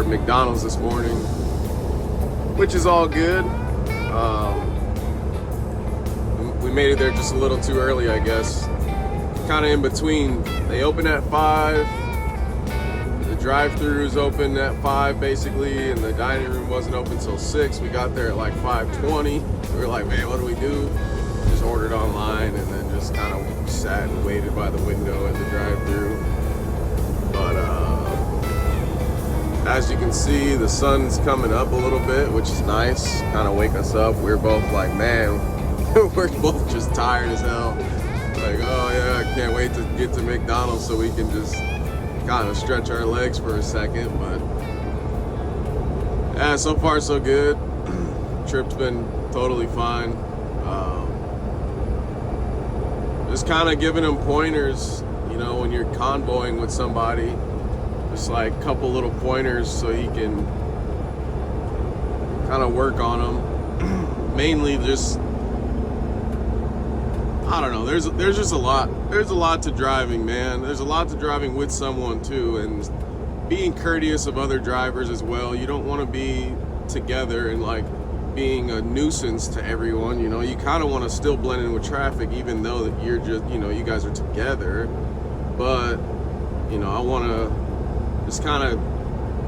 at McDonald's this morning, which is all good. We made it there just a little too early, I guess. Kind of in between. They open at 5. The drive-thru's open at 5 basically, and the dining room wasn't open till 6. We got there at like 5:20. We were like, man, what do we do? Just ordered online and then just kind of sat and waited by the window at the drive-thru. But as you can see, the sun's coming up a little bit, which is nice. Kind of wake us up. We're both like, man, we're both just tired as hell. Like, oh yeah, I can't wait to get to McDonald's so we can just kind of stretch our legs for a second. But yeah, so far so good. Trip's been totally fine. Just kind of giving them pointers, you know, when you're convoying with somebody. Just like a couple little pointers so you can kind of work on them. Mainly just, I don't know, there's just a lot. There's a lot to driving, man. There's a lot to driving with someone too, and being courteous of other drivers as well. You don't want to be together and like being a nuisance to everyone, you know. You kind of want to still blend in with traffic even though that you're just, you know, you guys are together. But, you know, I want to just kind of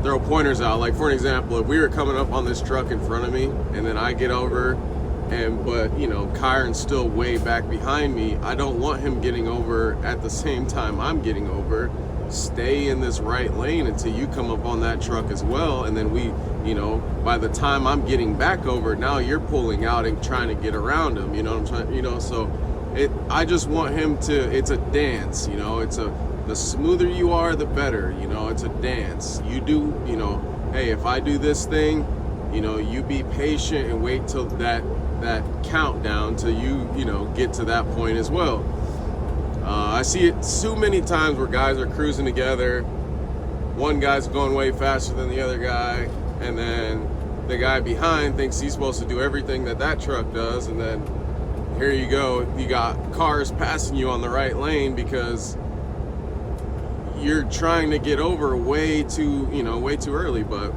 throw pointers out. Like, for an example, if we were coming up on this truck in front of me and then I get over but, you know, Kyron's still way back behind me, I don't want him getting over at the same time I'm getting over. Stay in this right lane until you come up on that truck as well, and then we, you know, by the time I'm getting back over, now you're pulling out and trying to get around him, you know what I'm trying, you know. So I just want him to, it's a dance, you know. The smoother you are, the better, you know. It's a dance. You do, you know, hey, if I do this thing, you know, you be patient and wait till that countdown till you know, get to that point as well. I see it so many times where guys are cruising together. One guy's going way faster than the other guy, and then the guy behind thinks he's supposed to do everything that truck does, and then here you go, you got cars passing you on the right lane because you're trying to get over way too early. But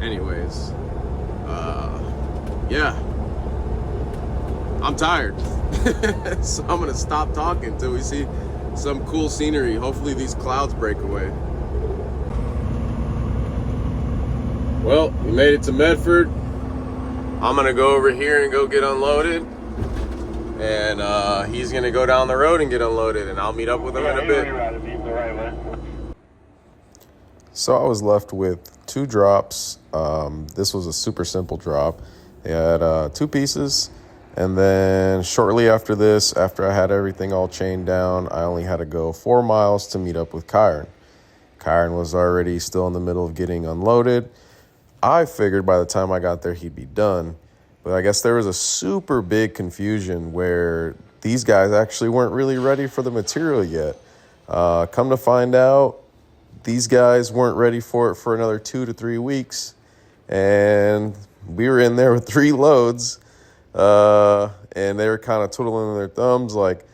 anyways, yeah, I'm tired. So I'm gonna stop talking until we see some cool scenery. Hopefully these clouds break away. Well, we made it to Medford. I'm gonna go over here and go get unloaded, and he's gonna go down the road and get unloaded, and I'll meet up with him in a bit. So I was left with 2 drops. This was a super simple drop. They had 2 pieces. And then shortly after this, after I had everything all chained down, I only had to go 4 miles to meet up with Kyron. Kyron was already still in the middle of getting unloaded. I figured by the time I got there, he'd be done. But I guess there was a super big confusion where these guys actually weren't really ready for the material yet. Come to find out, these guys weren't ready for it for another 2 to 3 weeks. And we were in there with 3 loads. And they were kind of twiddling their thumbs, like,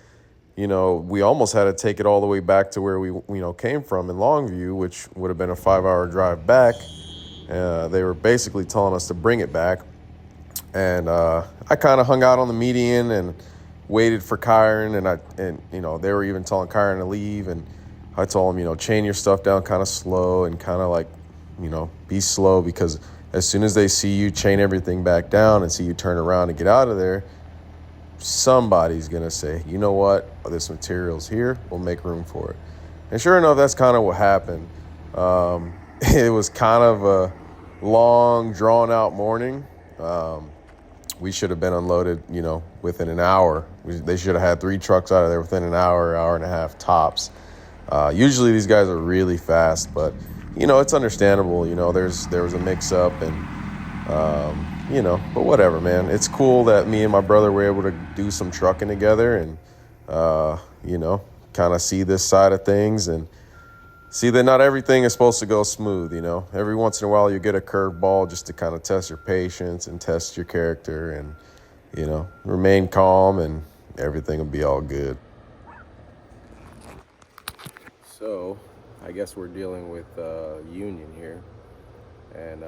you know, we almost had to take it all the way back to where we, you know, came from in Longview, which would have been a 5-hour drive back. They were basically telling us to bring it back. And I kind of hung out on the median and waited for Kyron, and you know, they were even telling Kyron to leave, and I told him, you know, chain your stuff down kind of slow and kind of like, you know, be slow, because as soon as they see you chain everything back down and see you turn around and get out of there, somebody's going to say, you know what, this material's here, we'll make room for it. And sure enough, that's kind of what happened. It was kind of a long, drawn-out morning. We should have been unloaded, you know, within an hour. They should have had 3 trucks out of there within an hour and a half tops. Usually these guys are really fast, but you know, it's understandable. You know, there was a mix-up, and you know, but whatever, man. It's cool that me and my brother were able to do some trucking together, and you know, kind of see this side of things and see that not everything is supposed to go smooth. You know, every once in a while you get a curveball just to kind of test your patience and test your character, and you know, remain calm, and everything will be all good. So I guess we're dealing with union here, and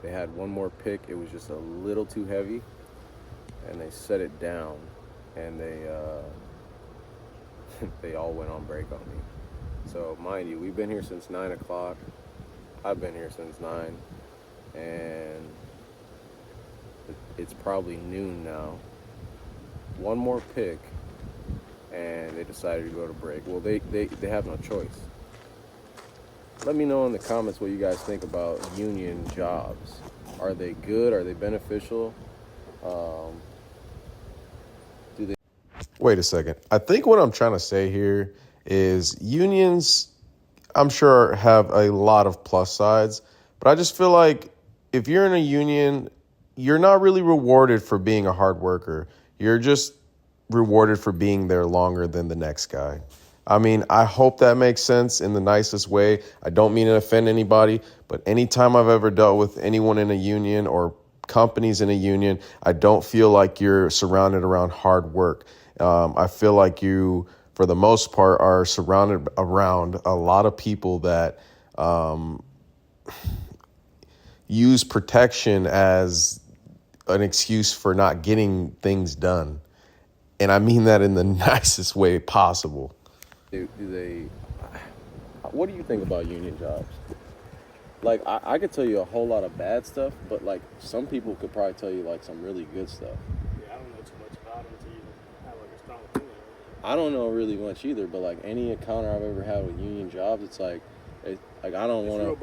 they had one more pick. It was just a little too heavy, and they set it down, and they all went on break on me. So mind you, we've been here since 9 o'clock. I've been here since 9, and it's probably noon now. One more pick, and they decided to go to break. Well, they have no choice. Let me know in the comments what you guys think about union jobs. Are they good? Are they beneficial? Wait a second. I think what I'm trying to say here is unions, I'm sure, have a lot of plus sides, but I just feel like if you're in a union, you're not really rewarded for being a hard worker. You're just rewarded for being there longer than the next guy. I mean, I hope that makes sense in the nicest way. I don't mean to offend anybody, but anytime I've ever dealt with anyone in a union or companies in a union, I don't feel like you're surrounded around hard work. I feel like you, for the most part, are surrounded around a lot of people that use protection as an excuse for not getting things done. And I mean that in the nicest way possible. What do you think about union jobs? Like, I could tell you a whole lot of bad stuff, but like some people could probably tell you like some really good stuff. Yeah, I don't know too much about them to even have like a strong opinion. I don't know really much either, but like any encounter I've ever had with union jobs, it's like I don't want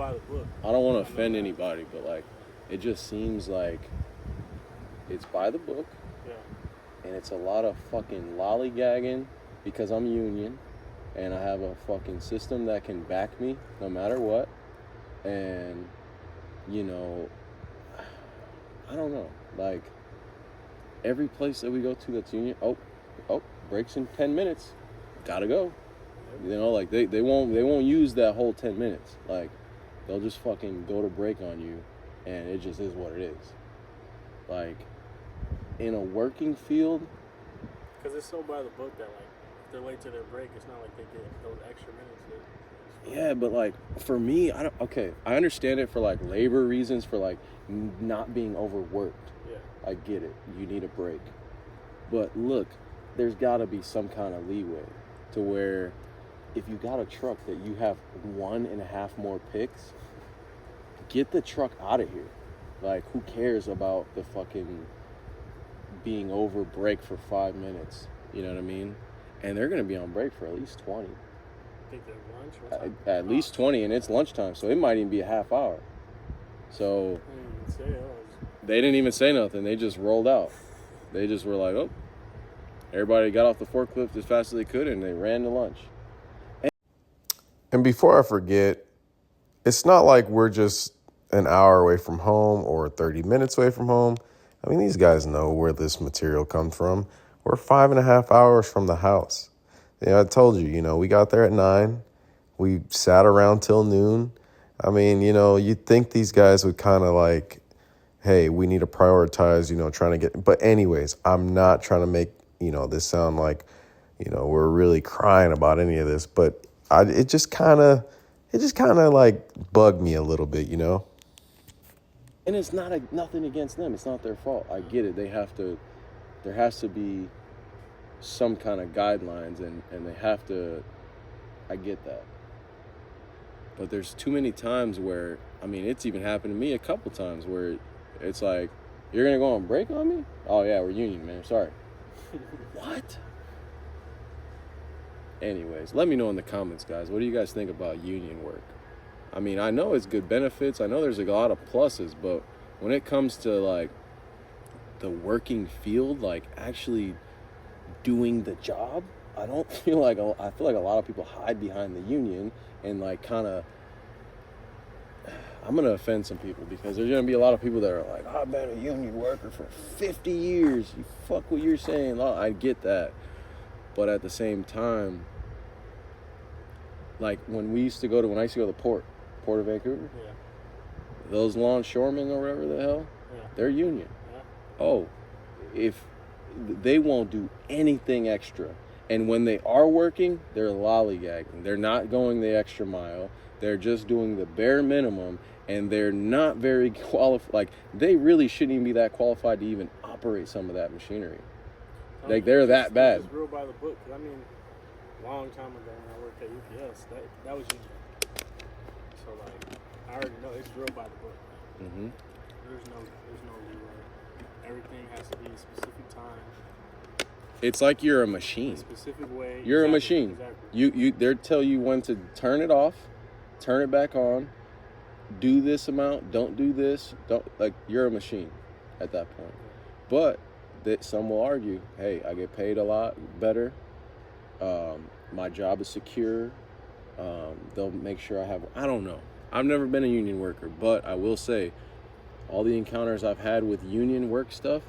to offend anybody, but like it just seems like it's by the book. Yeah. And it's a lot of fucking lollygagging because I'm union and I have a fucking system that can back me no matter what. And, you know, I don't know. Like, every place that we go to that's union, breaks in 10 minutes. Gotta go. You know, like they won't use that whole 10 minutes. Like, they'll just fucking go to break on you, and it just is what it is. Like, in a working field, because it's so by the book that like if they're late to their break, it's not like they get those extra minutes. Yeah, but like for me, I understand it for like labor reasons, for like not being overworked. Yeah, I get it. You need a break, but look, there's got to be some kind of leeway to where if you got a truck that you have 1.5 more picks, get the truck out of here. Like, who cares about the fucking being over break for 5 minutes? You know what I mean? And they're going to be on break for at least 20. Think they're lunch? At least 20, and it's lunchtime, so it might even be a half hour. So they didn't even say nothing. They just rolled out. They just were like, oh. Everybody got off the forklift as fast as they could, and they ran to lunch. And before I forget, it's not like we're just an hour away from home or 30 minutes away from home. I mean, these guys know where this material comes from. We're 5.5 hours from the house. Yeah, I told you, you know, we got there at 9. We sat around till noon. I mean, you know, you'd think these guys would kind of like, hey, we need to prioritize, you know, trying to get. But anyways, I'm not trying to make, you know, this sound like, you know, we're really crying about any of this. But it just kind of like bugged me a little bit, you know. And it's nothing against them. It's not their fault. I get it. There has to be some kind of guidelines, and they have to. I get that. But there's too many times where, I mean, it's even happened to me a couple times where it's like, you're going to go on break on me? Oh, yeah, we're union, man. Sorry. What? Anyways, let me know in the comments, guys. What do you guys think about union work? I mean, I know it's good benefits. I know there's a lot of pluses, but when it comes to, like, the working field, like, actually doing the job, I feel like a lot of people hide behind the union and like kind of, I'm going to offend some people because there's going to be a lot of people that are like, I've been a union worker for 50 years. You fuck what you're saying. I get that. But at the same time, like when I used to go to the port of Vancouver, yeah. Those longshoremen or whatever the hell, yeah. They're union. Yeah. Oh, if they won't do anything extra, And when they are working, they're lollygagging. They're not going the extra mile. They're just doing the bare minimum, and they're not very qualified. Like, they really shouldn't even be that qualified to even operate some of that machinery. Like, they're that bad. It's real by the book. 'Cause I mean, a long time ago when I worked at UPS, that was union. So like, I already know it's real by the book. Mm-hmm. There's no leeway. Everything has to be a specific time. It's like you're a machine. A specific way. You're a machine. Exactly. They tell you when to turn it off, turn it back on, do this amount, don't do this, you're a machine at that point. But some will argue, hey, I get paid a lot better. My job is secure. They'll make sure I don't know. I've never been a union worker, but I will say all the encounters I've had with union work stuff,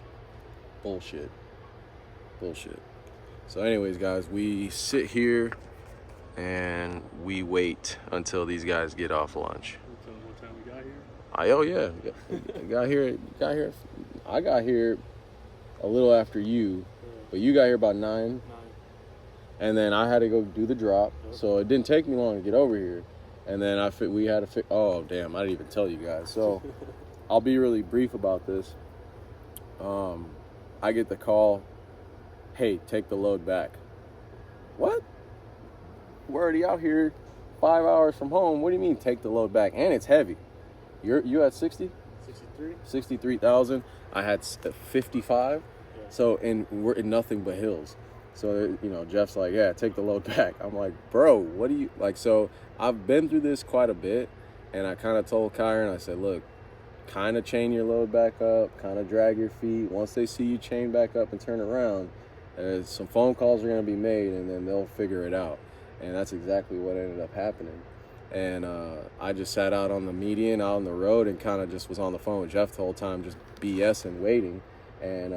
bullshit. So anyways, guys, we sit here and we wait until these guys get off lunch. Tell them what time we got here. Oh yeah, I got here a little after you, but you got here about 9. And then I had to go do the drop, so it didn't take me long to get over here. And then we had to oh damn, I didn't even tell you guys. So I'll be really brief about this. I get the call, hey, take the load back. What? We're already out here 5 hours from home. What do you mean take the load back? And it's heavy. You at 60? 63. 63,000. I had 55. Yeah. So we're in nothing but hills. So, Jeff's like, yeah, take the load back. I'm like, bro, what do you like? So I've been through this quite a bit, and I kind of told Kyron, I said, look, kind of chain your load back up, kind of drag your feet. Once they see you chain back up and turn around, some phone calls are going to be made, and then they'll figure it out. And that's exactly what ended up happening. And I just sat out on the median, out on the road, and kind of just was on the phone with Jeff the whole time, just BSing, waiting. And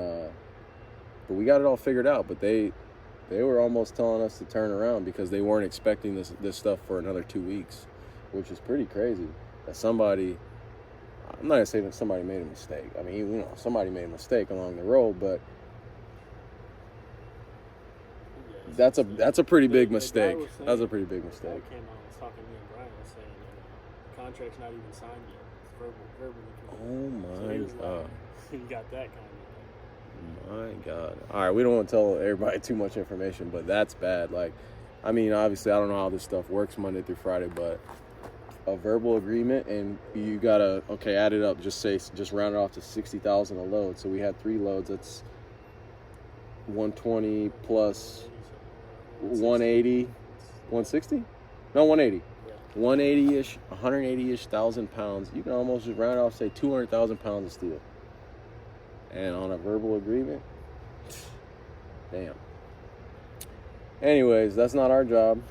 but we got it all figured out. But they were almost telling us to turn around because they weren't expecting this stuff for another 2 weeks, which is pretty crazy. That somebody, I'm not gonna say that somebody made a mistake. I mean, somebody made a mistake along the road, but that's a pretty big mistake. That's a pretty big mistake. Came out and was talking to me and Brian was saying the contract's not even signed yet. It's verbally. Oh my God. You got that kind of. My God. All right, we don't want to tell everybody too much information, but that's bad. Like, I mean, obviously, I don't know how this stuff works Monday through Friday, but a verbal agreement, and you gotta add it up. Just round it off to 60,000 a load. So we had 3 loads. That's 120 plus 180, 160? No, 180. 180-ish, 180-ish thousand pounds. You can almost just round it off, say 200,000 pounds of steel. And on a verbal agreement, damn. Anyways, that's not our job,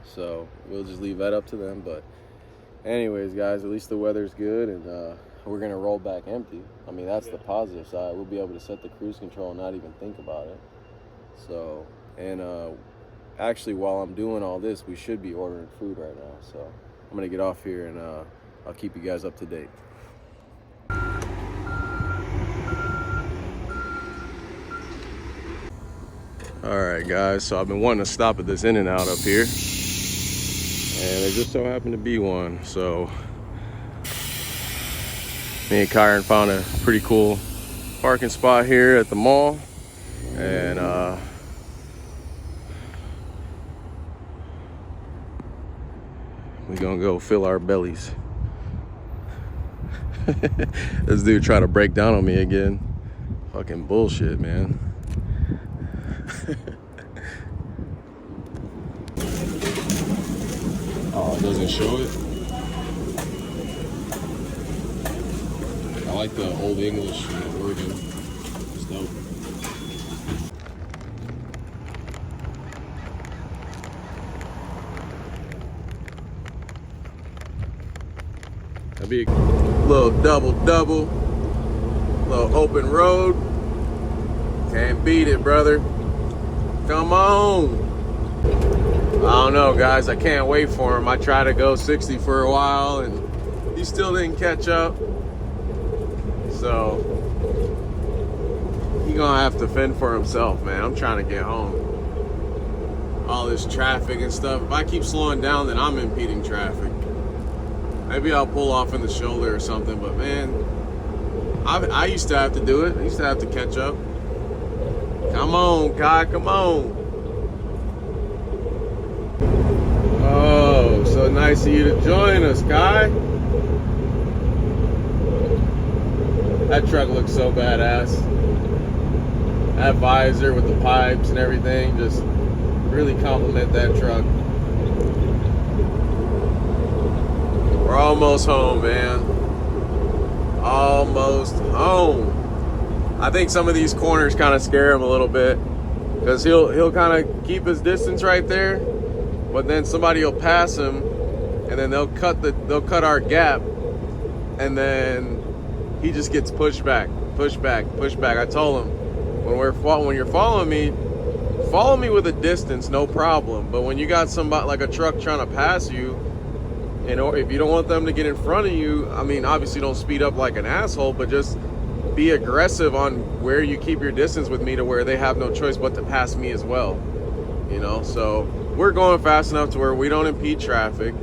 so we'll just leave that up to them. But anyways, guys, at least the weather's good, and we're going to roll back empty. I mean, that's the positive side. We'll be able to set the cruise control and not even think about it. So, and actually, while I'm doing all this, we should be ordering food right now. So I'm going to get off here, and I'll keep you guys up to date. All right, guys, so I've been wanting to stop at this In-N-Out up here, and there just so happened to be one. So me and Kyron found a pretty cool parking spot here at the mall, and we're gonna go fill our bellies. This dude tried to break down on me again. Fucking bullshit, man. Oh, it doesn't show it? I like the old English wording. It's dope. That'd be a little double, little open road. Can't beat it, brother. Come on. I don't know, guys. I can't wait for him. I tried to go 60 for a while, and he still didn't catch up. So he's gonna gonna have to fend for himself, man. I'm trying to get home. All this traffic and stuff. If I keep slowing down, then I'm impeding traffic. Maybe I'll pull off in the shoulder or something, but man, I used to have to do it. I used to have to catch up. Come on, Kai, come on. Oh, so nice of you to join us, Kai. That truck looks so badass. That visor with the pipes and everything, just really compliment that truck. We're almost home, man. Almost home. I think some of these corners kind of scare him a little bit because he'll kind of keep his distance right there, but then somebody will pass him, and then they'll cut our gap, and then he just gets pushed back. I told him when you're following me, follow me with a distance, no problem. But when you got somebody like a truck trying to pass you, and if you don't want them to get in front of you, I mean, obviously don't speed up like an asshole, but just be aggressive on where you keep your distance with me to where they have no choice but to pass me as well. You know, so we're going fast enough to where we don't impede traffic.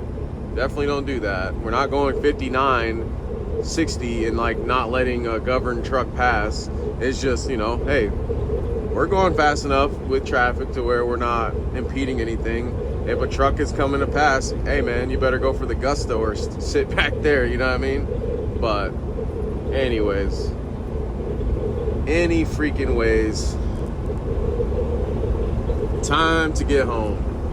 Definitely don't do that. We're not going 59, 60 and like not letting a governed truck pass. It's just, you know, hey, we're going fast enough with traffic to where we're not impeding anything. If a truck is coming to pass, hey man, you better go for the gusto or sit back there, you know what I mean? But anyways, any freaking ways, time to get home.